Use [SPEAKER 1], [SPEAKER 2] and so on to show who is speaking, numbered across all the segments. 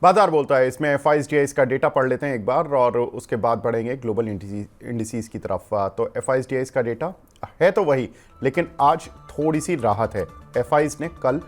[SPEAKER 1] बाजार बोलता है। इसमें FISDIs का डेटा पढ़ लेते हैं एक बार और उसके बाद बढ़ेंगे ग्लोबल इंडिसीज की तरफ। तो FISDIs का डेटा है तो वही, लेकिन आज थोड़ी सी राहत है। FIs ने कल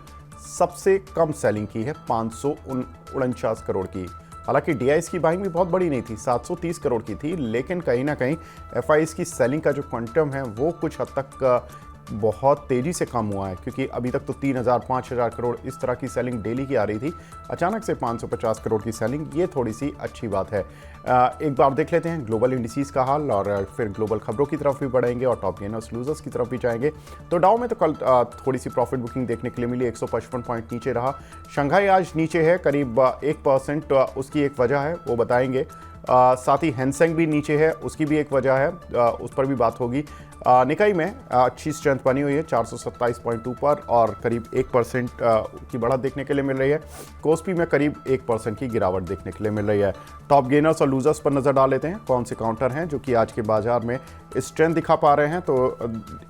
[SPEAKER 1] सबसे कम सेलिंग की है, 549 करोड़ की। हालांकि DIs की बाइंग भी बहुत बड़ी नहीं थी, 730 करोड़ की थी, लेकिन कहीं ना कहीं FIs की सेलिंग का जो क्वांटम है वो कुछ हद तक बहुत तेज़ी से कम हुआ है, क्योंकि अभी तक तो 3000 5000 करोड़ इस तरह की सेलिंग डेली की आ रही थी। अचानक से 550 करोड़ की सेलिंग, ये थोड़ी सी अच्छी बात है। एक बार देख लेते हैं ग्लोबल इंडिसीज का हाल और फिर ग्लोबल खबरों की तरफ भी बढ़ेंगे और टॉप गेनर्स लूजर्स की तरफ भी जाएंगे। तो डाउ में तो कल थोड़ी सी प्रॉफिट बुकिंग देखने के लिए मिली, 155 पॉइंट नीचे रहा। शंघाई आज नीचे है करीब 1%, उसकी एक वजह है वो बताएंगे। साथ ही हैंसेंग भी नीचे है, उसकी भी एक वजह है, उस पर भी बात होगी। निकाई में अच्छी स्ट्रेंथ बनी हुई है 427.2 पर और करीब 1% की बढ़त देखने के लिए मिल रही है। कोस्पी में करीब 1% की गिरावट देखने के लिए मिल रही है। टॉप गेनर्स और लूजर्स पर नजर डाल लेते हैं, कौन से काउंटर हैं जो कि आज के बाजार में स्ट्रेंथ दिखा पा रहे हैं। तो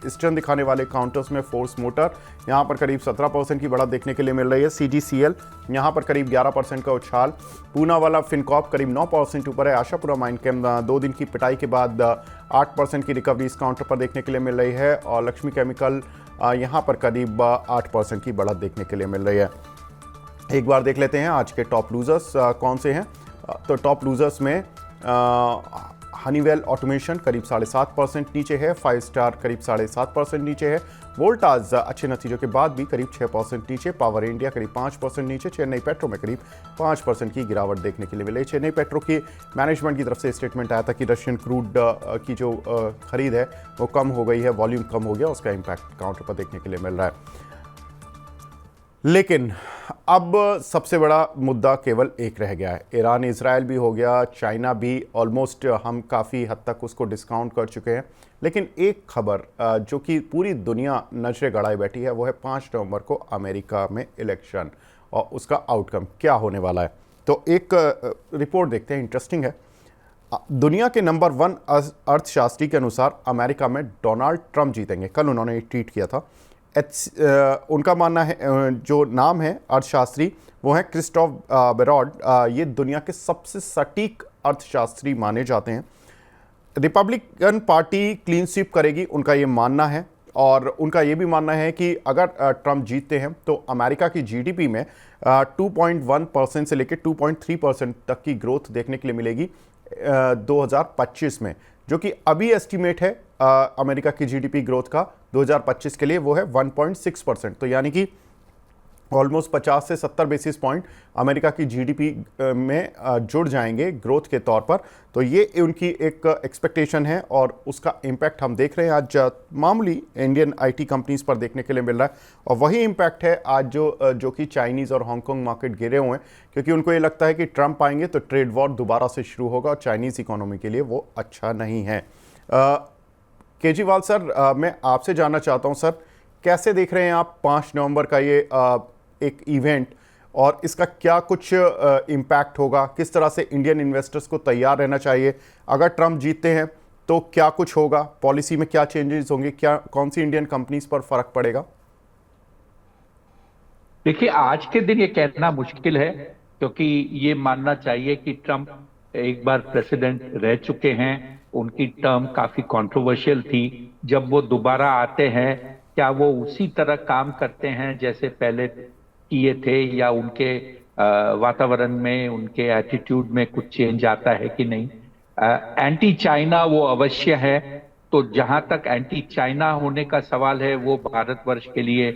[SPEAKER 1] स्ट्रेंथ दिखाने वाले काउंटर्स में फोर्स मोटर यहाँ पर करीब 17% की बढ़त देखने के लिए मिल रही है। CGCL यहाँ पर करीब 11% का उछाल। पूना वाला फिनकॉप करीब 9% ऊपर है। आशापुरा माइनकेम 2 दिन की पिटाई के बाद 8% की रिकवरी इस काउंटर पर देखने के लिए मिल रही है और लक्ष्मी केमिकल यहाँ पर करीब 8% की बढ़त देखने के लिए मिल रही है। एक बार देख लेते हैं आज के टॉप लूजर्स कौन से हैं। तो टॉप लूजर्स में हनीवेल ऑटोमेशन करीब 7.5% नीचे है। 5 स्टार करीब 7.5% नीचे है। वोल्टास अच्छे नतीजों के बाद भी करीब 6% नीचे। पावर इंडिया करीब 5% नीचे। चेन्नई पेट्रो में करीब 5% की गिरावट देखने के लिए मिली। चेन्नई पेट्रो की मैनेजमेंट की तरफ से स्टेटमेंट आया था कि रशियन क्रूड की जो खरीद है वो कम हो गई है, वॉल्यूम कम हो गया, उसका इम्पैक्ट काउंटर पर देखने के लिए मिल रहा है। लेकिन अब सबसे बड़ा मुद्दा केवल एक रह गया है। ईरान इजराइल भी हो गया, चाइना भी ऑलमोस्ट हम काफ़ी हद तक उसको डिस्काउंट कर चुके हैं। लेकिन एक खबर जो कि पूरी दुनिया नजरें गड़ाए बैठी है वो है 5 नवंबर को अमेरिका में इलेक्शन और उसका आउटकम क्या होने वाला है। तो एक रिपोर्ट देखते हैं, इंटरेस्टिंग है। दुनिया के नंबर 1 अर्थशास्त्री के अनुसार अमेरिका में डोनाल्ड ट्रंप जीतेंगे। कल उन्होंने एक ट्वीट किया था। उनका मानना है, जो नाम है अर्थशास्त्री वो है क्रिस्टोफ बेरॉड। ये दुनिया के सबसे सटीक अर्थशास्त्री माने जाते हैं। रिपब्लिकन पार्टी क्लीन स्वीप करेगी, उनका ये मानना है। और उनका ये भी मानना है कि अगर ट्रंप जीतते हैं तो अमेरिका की GDP में 2.1% से लेकर 2.3% तक की ग्रोथ देखने के लिए मिलेगी 2025 में, जो कि अभी एस्टीमेट है अमेरिका की GDP ग्रोथ का 2025 के लिए वो है 1.6%। तो यानी कि ऑलमोस्ट 50 से 70 बेसिस पॉइंट अमेरिका की GDP में जुड़ जाएंगे ग्रोथ के तौर पर। तो ये उनकी एक एक्सपेक्टेशन है और उसका इम्पैक्ट हम देख रहे हैं आज मामूली इंडियन IT कंपनीज पर देखने के लिए मिल रहा है। और वही इम्पैक्ट है आज जो कि चाइनीज़ और हांगकांग मार्केट गिरे हुए हैं, क्योंकि उनको ये लगता है कि ट्रंप आएंगे तो ट्रेड वॉर दोबारा से शुरू होगा और चाइनीज़ इकोनॉमी के लिए वो अच्छा नहीं है। केजरीवाल सर, मैं आपसे जानना चाहता हूं सर, कैसे देख रहे हैं आप 5 नवंबर का ये एक इवेंट और इसका क्या कुछ इम्पैक्ट होगा? किस तरह से इंडियन इन्वेस्टर्स को तैयार रहना चाहिए? अगर ट्रंप जीतते हैं तो क्या कुछ होगा? पॉलिसी में क्या चेंजेस होंगे? क्या कौन सी इंडियन कंपनीज पर फर्क पड़ेगा?
[SPEAKER 2] देखिए, आज के दिन ये कहना मुश्किल है, क्योंकि ये मानना चाहिए कि ट्रंप एक बार प्रेसिडेंट रह चुके हैं। उनकी टर्म काफी कंट्रोवर्शियल थी। जब वो दोबारा आते हैं, क्या वो उसी तरह काम करते हैं जैसे पहले किए थे, या उनके वातावरण में, उनके एटीट्यूड में कुछ चेंज आता है कि नहीं? एंटी चाइना वो अवश्य है। तो जहां तक एंटी चाइना होने का सवाल है, वो भारतवर्ष के लिए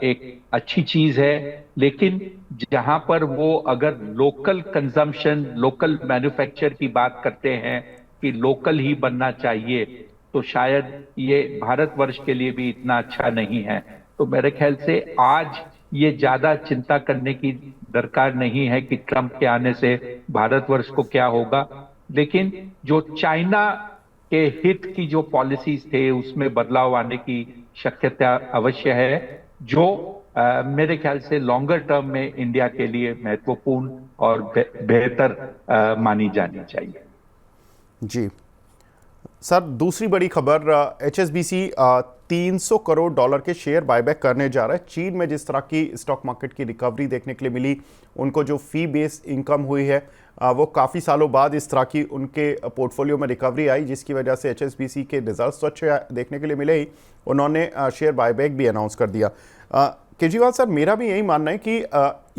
[SPEAKER 2] एक अच्छी चीज है। लेकिन जहां पर वो अगर लोकल कंजम्पशन, लोकल मैन्युफैक्चर की बात करते हैं कि लोकल ही बनना चाहिए, तो शायद ये भारतवर्ष के लिए भी इतना अच्छा नहीं है। तो मेरे ख्याल से आज ये ज्यादा चिंता करने की दरकार नहीं है कि ट्रंप के आने से भारतवर्ष को क्या होगा। लेकिन जो चाइना के हित की जो पॉलिसीज थे, उसमें बदलाव आने की शक्यता अवश्य है, जो मेरे ख्याल से लॉन्गर टर्म में इंडिया के लिए महत्वपूर्ण और बेहतर मानी जानी चाहिए।
[SPEAKER 1] जी, सर दूसरी बड़ी खबर, HSBC 300 करोड़ डॉलर के शेयर बायबैक करने जा रहा है। चीन में जिस तरह की स्टॉक मार्केट की रिकवरी देखने के लिए मिली, उनको जो फी बेस्ड इनकम हुई है वो काफ़ी सालों बाद इस तरह की उनके पोर्टफोलियो में रिकवरी आई, जिसकी वजह से HSBC के रिजल्ट्स तो अच्छे देखने के लिए मिले ही, उन्होंने शेयर बायबैक भी अनाउंस कर दिया। केजरीवाल सर, मेरा भी यही मानना है कि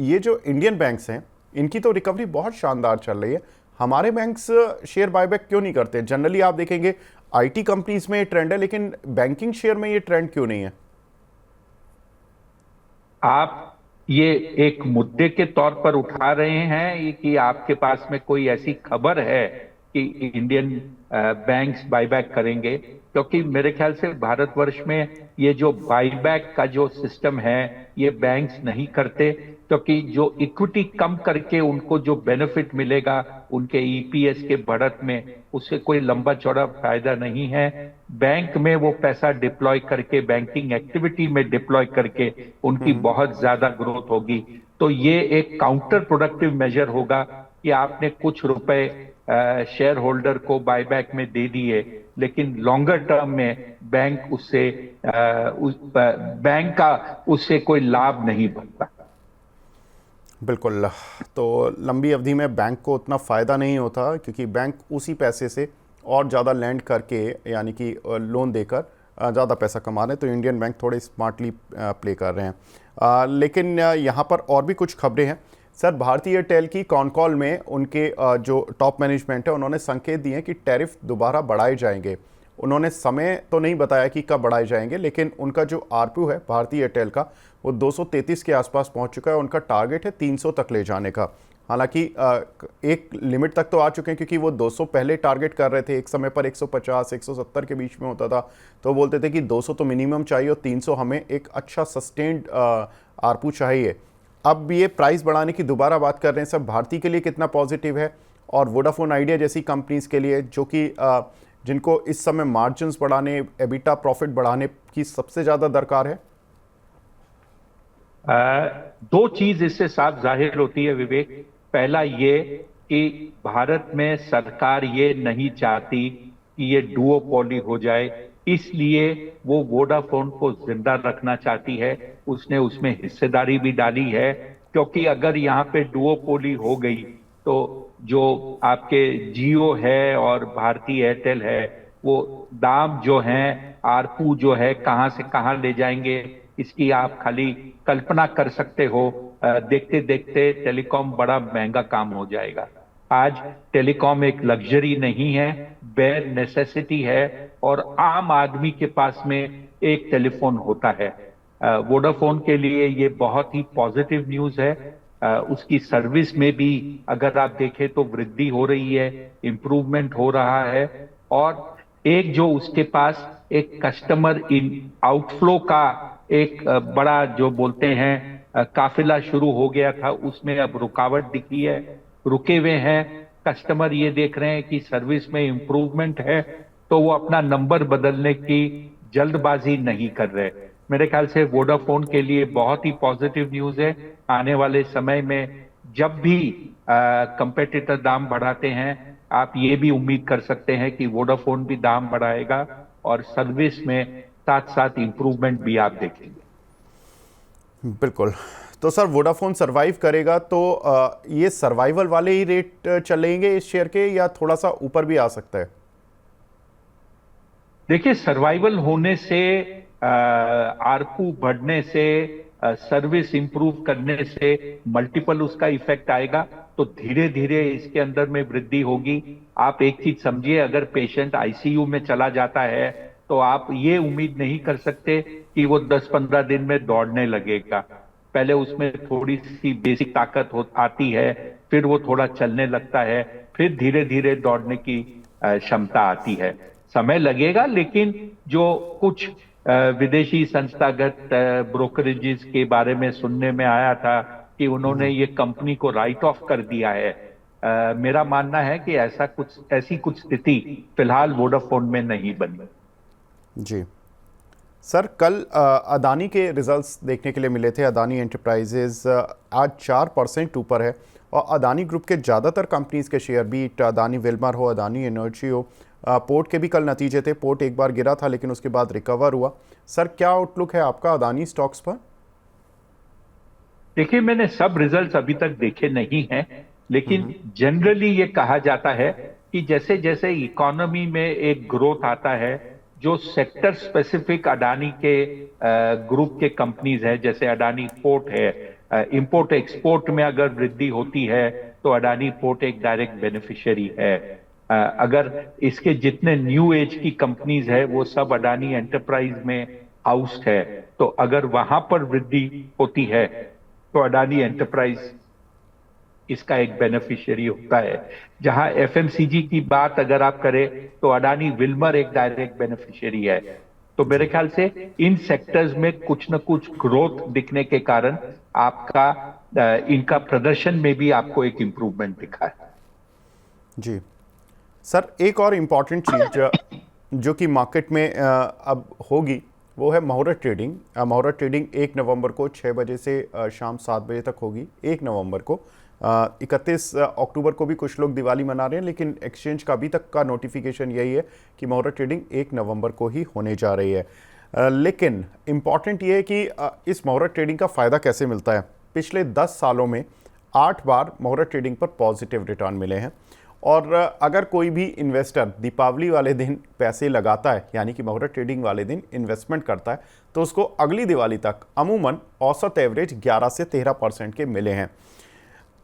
[SPEAKER 1] ये जो इंडियन बैंक्स हैं इनकी तो रिकवरी बहुत शानदार चल रही है, हमारे बैंक्स शेयर बायबैक क्यों नहीं करते? जनरली आप देखेंगे आईटी कंपनीज में ये ट्रेंड है, लेकिन बैंकिंग शेयर में ये ट्रेंड क्यों नहीं है?
[SPEAKER 2] आप ये एक मुद्दे के तौर पर उठा रहे हैं कि आपके पास में कोई ऐसी खबर है कि इंडियन बैंक्स बायबैक करेंगे? क्योंकि मेरे ख्याल से भारतवर्ष में ये जो बायबैक का जो सिस्टम है ये बैंक्स नहीं करते, क्योंकि जो इक्विटी कम करके उनको जो बेनिफिट मिलेगा उनके ईपीएस के बढ़त में, उससे कोई लंबा चौड़ा फायदा नहीं है। बैंक में वो पैसा डिप्लॉय करके, बैंकिंग एक्टिविटी में डिप्लॉय करके उनकी बहुत ज्यादा ग्रोथ होगी। तो ये एक काउंटर प्रोडक्टिव मेजर होगा कि आपने कुछ रुपए शेयर होल्डर को बायबैक में दे दिए, लेकिन लॉन्गर टर्म में बैंक बैंक का उससे कोई लाभ नहीं बनता।
[SPEAKER 1] बिल्कुल। तो लंबी अवधि में बैंक को उतना फ़ायदा नहीं होता, क्योंकि बैंक उसी पैसे से और ज़्यादा लैंड करके, यानी कि लोन देकर ज़्यादा पैसा कमा रहे हैं। तो इंडियन बैंक थोड़े स्मार्टली प्ले कर रहे हैं। लेकिन यहाँ पर और भी कुछ खबरें हैं सर। भारती एयरटेल की कॉन कॉल में उनके जो टॉप मैनेजमेंट है उन्होंने संकेत दिए कि टैरिफ दोबारा बढ़ाए जाएंगे। उन्होंने समय तो नहीं बताया कि कब बढ़ाए जाएंगे, लेकिन उनका जो आरपीयू है भारती एयरटेल का वो 233 के आसपास पहुंच चुका है। उनका टारगेट है 300 तक ले जाने का। हालांकि एक लिमिट तक तो आ चुके हैं, क्योंकि वो 200 पहले टारगेट कर रहे थे, एक समय पर 150 170 के बीच में होता था, तो बोलते थे कि 200 तो मिनिमम चाहिए और 300 हमें एक अच्छा सस्टेन्ड आरपीयू चाहिए। अब ये प्राइस बढ़ाने की दोबारा बात कर रहे हैं सब, भारती के लिए कितना पॉजिटिव है और वोडाफोन आइडिया जैसी कंपनीज के लिए, जो कि जिनको इस समय मार्जिन्स बढ़ाने, एबिटा प्रॉफिट बढ़ाने की सबसे ज़्यादा दरकार है?
[SPEAKER 2] दो चीज इससे साफ जाहिर होती है विवेक। पहला ये कि भारत में सरकार ये नहीं चाहती कि ये डुओपोली हो जाए, इसलिए वो वोडाफोन को जिंदा रखना चाहती है। उसने उसमें हिस्सेदारी भी डाली है, क्योंकि अगर यहाँ पे डुओपोली हो गई तो जो आपके जियो है और भारती एयरटेल है, वो दाम जो है, आरपू जो है, कहां से कहां ले जाएंगे इसकी आप खाली कल्पना कर सकते हो। देखते देखते टेलीकॉम बड़ा महंगा काम हो जाएगा। आज टेलीकॉम एक लग्जरी नहीं है, बेयर नेसेसिटी है, और आम आदमी के पास में एक टेलीफोन होता है। वोडाफोन के लिए ये बहुत ही पॉजिटिव न्यूज है। उसकी सर्विस में भी अगर आप देखें तो वृद्धि हो रही है, इंप्रूवमेंट हो रहा है, और एक जो उसके पास एक कस्टमर इन आउटफ्लो का एक बड़ा जो बोलते हैं काफिला शुरू हो गया था, उसमें अब रुकावट दिखी है, रुके हुए हैं। कस्टमर ये देख रहे हैं कि सर्विस में इंप्रूवमेंट है, तो वो अपना नंबर बदलने की जल्दबाजी नहीं कर रहे। मेरे ख्याल से वोडाफोन के लिए बहुत ही पॉजिटिव न्यूज है। आने वाले समय में जब भी कंपेटिटर दाम बढ़ाते हैं, आप ये भी उम्मीद कर सकते हैं कि वोडाफोन भी दाम बढ़ाएगा, और सर्विस में साथ साथ इंप्रूवमेंट भी आप देखेंगे।
[SPEAKER 1] बिल्कुल। तो सर वोडाफोन सरवाइव करेगा तो ये सर्वाइवल वाले ही रेट चलेंगे इस शेयर के, या थोड़ा सा ऊपर भी आ सकता है?
[SPEAKER 2] देखिए, सर्वाइवल होने से, आरपू बढ़ने से, सर्विस इंप्रूव करने से मल्टीपल उसका इफेक्ट आएगा, तो धीरे धीरे इसके अंदर में वृद्धि होगी। आप एक चीज समझिए, अगर पेशेंट आईसीयू में चला जाता है तो आप ये उम्मीद नहीं कर सकते कि वो 10-15 दिन में दौड़ने लगेगा। पहले उसमें थोड़ी सी बेसिक ताकत आती है, फिर वो थोड़ा चलने लगता है, फिर धीरे धीरे दौड़ने की क्षमता आती है। समय लगेगा, लेकिन जो कुछ विदेशी संस्थागत ब्रोकरेजेस के बारे में सुनने में आया था कि उन्होंने ये कंपनी को राइट ऑफ कर दिया है, मेरा मानना है कि ऐसी कुछ स्थिति फिलहाल वोडाफोन में नहीं बनी।
[SPEAKER 1] जी सर, कल अदानी के रिजल्ट्स देखने के लिए मिले थे। अदानी एंटरप्राइजेज आज 4% ऊपर है, और अदानी ग्रुप के ज़्यादातर कंपनीज के शेयर, भी अदानी विल्मर हो, अदानी एनर्जी हो, पोर्ट के भी कल नतीजे थे, पोर्ट एक बार गिरा था लेकिन उसके बाद रिकवर हुआ। सर क्या आउटलुक है आपका अदानी स्टॉक्स पर?
[SPEAKER 2] देखिए, मैंने सब रिजल्ट्स अभी तक देखे नहीं हैं, लेकिन जनरली ये कहा जाता है कि जैसे जैसे इकोनॉमी में एक ग्रोथ आता है, जो सेक्टर स्पेसिफिक अडानी के ग्रुप के कंपनीज है, जैसे अडानी पोर्ट है, इंपोर्ट एक्सपोर्ट में अगर वृद्धि होती है तो अडानी पोर्ट एक डायरेक्ट बेनिफिशियरी है। अगर इसके जितने न्यू एज की कंपनीज है वो सब अडानी एंटरप्राइज में हाउस्ड है, तो अगर वहां पर वृद्धि होती है तो अडानी एंटरप्राइज इसका एक बेनिफिशियरी होता है। जहां एफएमसीजी की बात अगर आप करें तो अडानी विल्मर एक डायरेक्ट बेनिफिशियरी है। तो मेरे ख्याल से इन सेक्टर्स में कुछ न कुछ ग्रोथ दिखने के कारण आपका इनका प्रदर्शन में भी आपको एक इंप्रूवमेंट दिखा है।
[SPEAKER 1] जी सर, एक और इम्पॉर्टेंट चीज़ जो कि मार्केट में अब होगी वो है मुहूर्त ट्रेडिंग। मुहूर्त ट्रेडिंग 1 नवंबर को 6 बजे से शाम 7 बजे तक होगी। 1 नवंबर को 31 अक्टूबर को भी कुछ लोग दिवाली मना रहे हैं, लेकिन एक्सचेंज का अभी तक का नोटिफिकेशन यही है कि मुहूर्त ट्रेडिंग 1 नवंबर को ही होने जा रही है। लेकिन इम्पॉर्टेंट ये है कि इस मुहूर्त ट्रेडिंग का फ़ायदा कैसे मिलता है। पिछले 10 सालों में 8 बार मुहूर्त ट्रेडिंग पर पॉजिटिव रिटर्न मिले हैं। और अगर कोई भी इन्वेस्टर दीपावली वाले दिन पैसे लगाता है, यानी कि मुहूर्त ट्रेडिंग वाले दिन इन्वेस्टमेंट करता है, तो उसको अगली दिवाली तक अमूमन औसत एवरेज 11 से 13% के मिले हैं।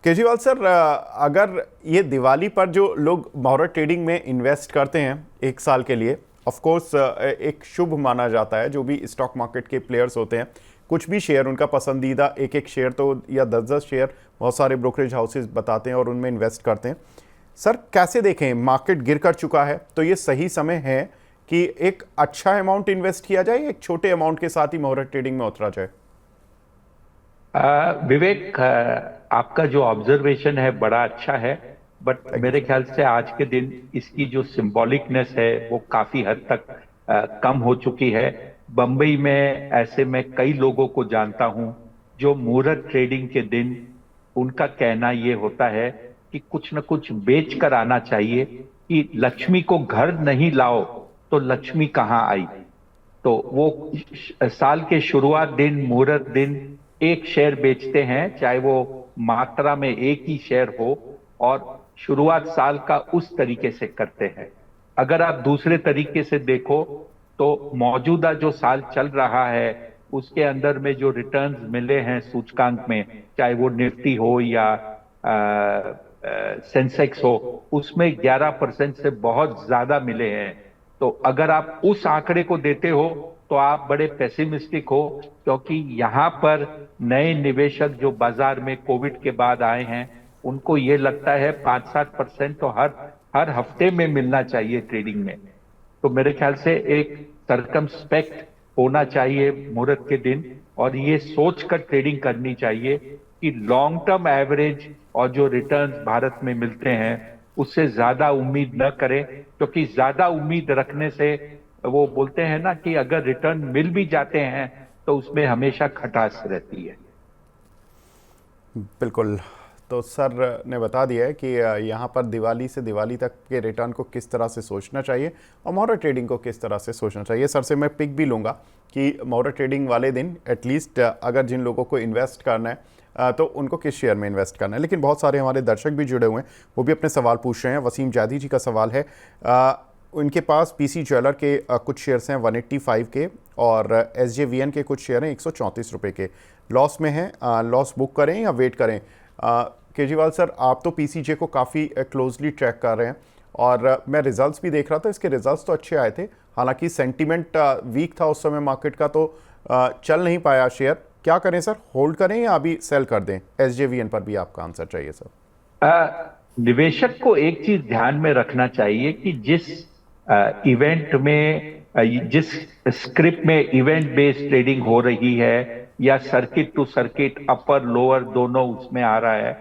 [SPEAKER 1] केजरीवाल सर, अगर ये दिवाली पर जो लोग मुहूर्त ट्रेडिंग में इन्वेस्ट करते हैं 1 साल के लिए, ऑफ कोर्स एक शुभ माना जाता है। जो भी स्टॉक मार्केट के प्लेयर्स होते हैं, कुछ भी शेयर उनका पसंदीदा एक शेयर तो या 10-10 शेयर बहुत सारे ब्रोकरेज हाउसेज बताते हैं और उनमें इन्वेस्ट करते हैं। सर कैसे देखें, मार्केट गिर कर चुका है तो ये सही समय है कि एक अच्छा अमाउंट इन्वेस्ट किया जाए, एक छोटे अमाउंट के साथ ही मुहूर्त ट्रेडिंग में उतरा जाए?
[SPEAKER 2] विवेक, आपका जो ऑब्जर्वेशन है बड़ा अच्छा है, बट मेरे ख्याल से आज के दिन इसकी जो सिंबॉलिकनेस है वो काफी हद तक कम हो चुकी है। बंबई में ऐसे मैं कई लोगों को जानता हूं जो मुहूर्त ट्रेडिंग के दिन उनका कहना ये होता है कि कुछ न कुछ बेच कर आना चाहिए, कि लक्ष्मी को घर नहीं लाओ तो लक्ष्मी कहाँ आई। तो वो साल के शुरुआत दिन, मुहूर्त दिन एक शेयर बेचते हैं, चाहे वो मात्रा में एक ही शेयर हो, और शुरुआत साल का उस तरीके से करते हैं। अगर आप दूसरे तरीके से देखो तो मौजूदा जो साल चल रहा है उसके अंदर में जो रिटर्न्स मिले हैं सूचकांक में, चाहे वो निफ्टी हो या सेंसेक्स हो, उसमें 11% से बहुत ज्यादा मिले हैं। तो अगर आप उस आंकड़े को देते हो तो आप बड़े पेसिमिस्टिक हो, क्योंकि यहां पर नए निवेशक जो बाजार में कोविड के बाद आए हैं उनको ये लगता है 5-7% तो हर हफ्ते में मिलना चाहिए ट्रेडिंग में। तो मेरे ख्याल से एक सर्कमस्पेक्ट होना चाहिए मुहूर्त के दिन, और ये सोचकर ट्रेडिंग करनी चाहिए कि लॉन्ग टर्म एवरेज और जो रिटर्न्स भारत में मिलते हैं उससे ज्यादा उम्मीद न करें, क्योंकि ज्यादा उम्मीद रखने से वो बोलते हैं ना कि अगर रिटर्न मिल भी जाते हैं तो उसमें हमेशा खटास रहती है।
[SPEAKER 1] बिल्कुल। तो सर ने बता दिया है कि यहाँ पर दिवाली से दिवाली तक के रिटर्न को किस तरह से सोचना चाहिए और मुहूर्त ट्रेडिंग को किस तरह से सोचना चाहिए। सर से मैं पिक भी लूँगा कि मुहूर्त ट्रेडिंग वाले दिन एटलीस्ट अगर जिन लोगों को इन्वेस्ट करना है तो उनको किस शेयर में इन्वेस्ट करना है। लेकिन बहुत सारे हमारे दर्शक भी जुड़े हुए हैं, वो भी अपने सवाल पूछ रहे हैं। वसीम जादी जी का सवाल है, उनके पास पीसी ज्वेलर के कुछ शेयर्स हैं 185 के, और SJVN के कुछ शेयर हैं 134 रुपये के। लॉस में हैं, लॉस बुक करें या वेट करें? केजरीवाल सर, आप तो PCJ को काफ़ी क्लोजली ट्रैक कर रहे हैं और मैं रिजल्ट्स भी देख रहा था, इसके रिजल्ट्स तो अच्छे आए थे। हालांकि सेंटीमेंट वीक था उस समय मार्केट का, तो चल नहीं पाया शेयर। क्या करें सर, होल्ड करें या अभी सेल कर दें? SJVN पर भी आपका आंसर चाहिए सर।
[SPEAKER 2] निवेशक को एक चीज ध्यान में रखना चाहिए कि जिस इवेंट में जिस स्क्रिप्ट में इवेंट बेस्ड ट्रेडिंग हो रही है या circuit to circuit upper lower दोनों उसमें आ रहा है,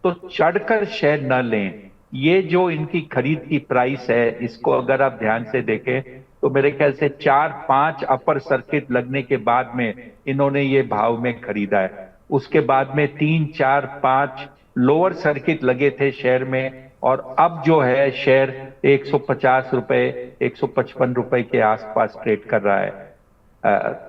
[SPEAKER 2] तो चढ़कर शेयर न लें। ये जो इनकी खरीद की प्राइस है, इसको अगर आप ध्यान से देखें तो मेरे ख्याल से 4-5 अपर सर्किट लगने के बाद में इन्होंने ये भाव में खरीदा है। उसके बाद में 3-4-5 लोअर सर्किट लगे थे शेयर में, और अब जो है शेयर 150 रुपए 155 रुपए के आसपास ट्रेड कर रहा है।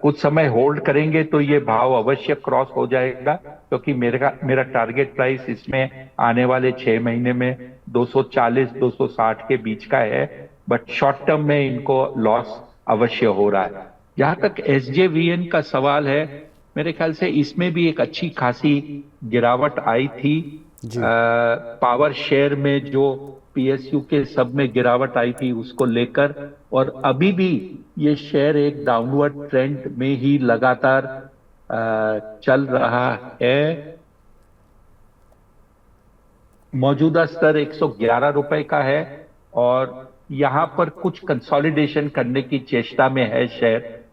[SPEAKER 2] कुछ समय होल्ड करेंगे तो ये भाव अवश्य क्रॉस हो जाएगा, क्योंकि मेरा टारगेट प्राइस इसमें आने वाले 6 महीने में 240-260 के बीच का है। बट शॉर्ट टर्म में इनको लॉस अवश्य हो रहा है। जहां तक एसजेवीएन का सवाल है, मेरे ख्याल से इसमें भी एक अच्छी खासी गिरावट आई थी।
[SPEAKER 1] जी।
[SPEAKER 2] पावर शेयर में जो पीएसयू के सब में गिरावट आई थी उसको लेकर, और अभी भी ये शेयर एक डाउनवर्ड ट्रेंड में ही लगातार चल रहा है। मौजूदा स्तर 111 रुपए का है और यहां पर कुछ कंसोलिडेशन करने की चेष्टा में है शेयर।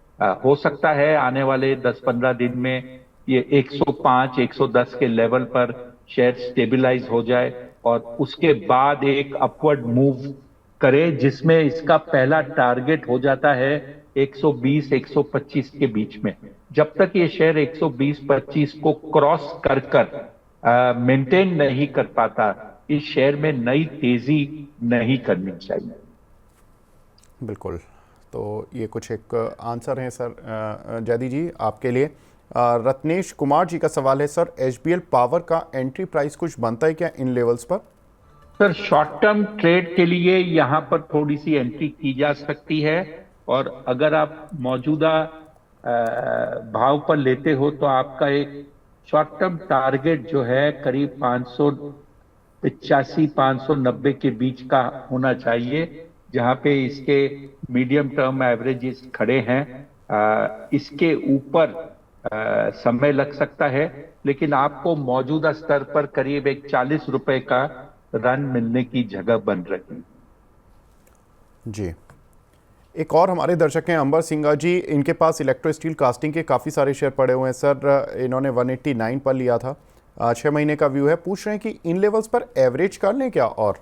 [SPEAKER 2] हो सकता है आने वाले 10-15 दिन में ये 105, 110 के लेवल पर शेयर स्टेबलाइज हो जाए और उसके बाद एक अपवर्ड मूव करे, जिसमें इसका पहला टारगेट हो जाता है 120, 125 के बीच में। जब तक ये शेयर 120-25 को क्रॉस कर मेंटेन नहीं कर पाता, इस शेयर में नई तेजी नहीं करनी चाहिए।
[SPEAKER 1] बिल्कुल। तो ये कुछ एक आंसर है सर जैदी जी आपके लिए। रत्नेश कुमार जी का सवाल है सर, एचबीएल पावर का एंट्री प्राइस कुछ बनता है क्या इन लेवल्स पर?
[SPEAKER 2] सर शॉर्ट टर्म ट्रेड के लिए यहां पर थोड़ी सी एंट्री की जा सकती है, और अगर आप मौजूदा भाव पर लेते हो तो आपका एक शॉर्ट टर्म टारगेट जो है करीब 585-590 के बीच का होना चाहिए, जहां पे इसके मीडियम टर्म एवरेजेस खड़े हैं। इसके ऊपर समय लग सकता है, लेकिन आपको मौजूदा स्तर पर करीब एक 40 रुपए का रन मिलने की जगह बन रही।
[SPEAKER 1] जी। एक और हमारे दर्शक हैं अंबर सिंघा जी, इनके पास इलेक्ट्रो स्टील कास्टिंग के काफ़ी सारे शेयर पड़े हुए हैं सर। इन्होंने 189 पर लिया था, 6 महीने का व्यू है। पूछ रहे हैं कि इन लेवल्स पर एवरेज कर लें क्या? और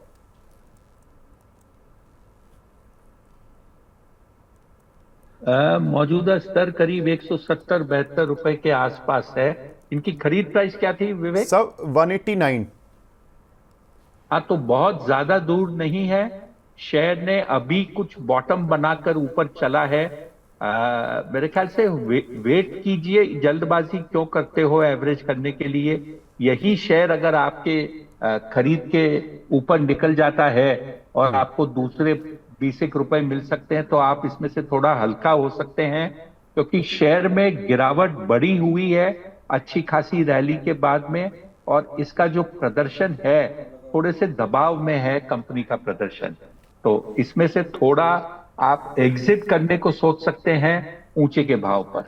[SPEAKER 2] मौजूदा स्तर करीब 170-72 रुपए के आसपास है। इनकी खरीद प्राइस क्या थी विवेक?
[SPEAKER 1] सब 189।
[SPEAKER 2] हाँ, तो बहुत ज्यादा दूर नहीं है। शेयर ने अभी कुछ बॉटम बनाकर ऊपर चला है। मेरे ख्याल से वेट कीजिए, जल्दबाजी क्यों करते हो एवरेज करने के लिए। यही शेयर अगर आपके खरीद के ऊपर निकल जाता है और आपको दूसरे 20 रुपए मिल सकते हैं, तो आप इसमें से थोड़ा हल्का हो सकते हैं, क्योंकि शेयर में गिरावट बढ़ी हुई है अच्छी खासी रैली के बाद में, और इसका जो प्रदर्शन है थोड़े से दबाव में है कंपनी का प्रदर्शन। तो इसमें से थोड़ा आप एग्जिट करने को सोच सकते हैं ऊंचे के भाव पर।